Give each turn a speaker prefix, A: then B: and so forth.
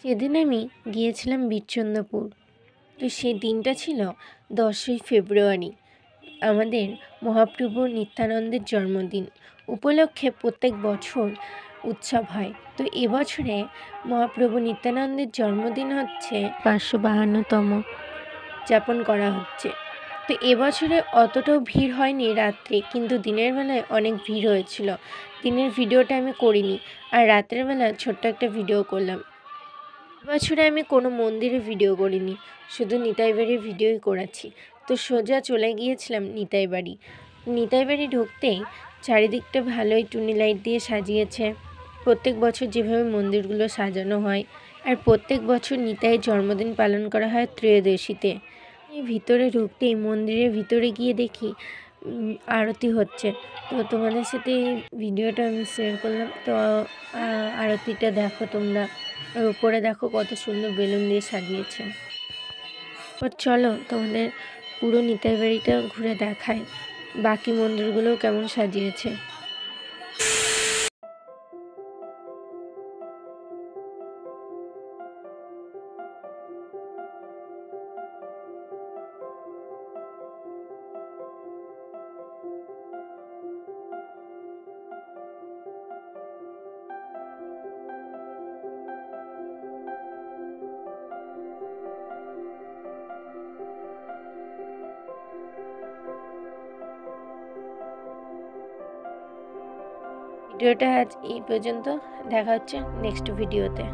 A: সেদিন আমি গিয়েছিলাম বীরচন্দ্রপুর। তো সেই দিনটা ছিল 10ই ফেব্রুয়ারি, আমাদের মহাপ্রভু নিত্যানন্দের জন্মদিন উপলক্ষে প্রত্যেক বছর উৎসব হয়। তো এবছরে মহাপ্রভু নিত্যানন্দের জন্মদিন হচ্ছে 552তম যাপন করা হচ্ছে। তো এবছরে অতটাও ভিড় হয়নি রাত্রে, কিন্তু দিনের বেলায় অনেক ভিড় হয়েছিল। দিনের ভিডিওটা আমি করিনি, আর রাতের বেলা ছোট্ট একটা ভিডিও করলাম। এবছরে আমি কোনো মন্দিরে ভিডিও করিনি, শুধু নিতাই বাড়ির ভিডিওই করেছি। তো সোজা চলে গিয়েছিলাম নিতাই বাড়ি। নিতাই বাড়ি ঢুকতেই চারিদিকটা ভালোই টুনি লাইট দিয়ে সাজিয়েছে। প্রত্যেক বছর যেভাবে মন্দিরগুলো সাজানো হয়, আর প্রত্যেক বছর নিতাইয়ের জন্মদিন পালন করা হয় ত্রয়োদশীতে। ভিতরে ঢুকতেই মন্দিরের ভিতরে গিয়ে দেখি আরতি হচ্ছে। তো তোমাদের সাথে এই ভিডিওটা আমি শেয়ার করলাম। তো আরতিটা দেখো তোমরা, আর উপরে দেখো কত সুন্দর বেলুন দিয়ে সাজিয়েছে। চলো তোমাদের পুরো নিতাই বাড়িটা ঘুরে দেখায়, বাকি মন্দিরগুলোও কেমন সাজিয়েছে। ভিডিওটা আজ এই পর্যন্ত, দেখা হচ্ছে নেক্সট ভিডিওতে।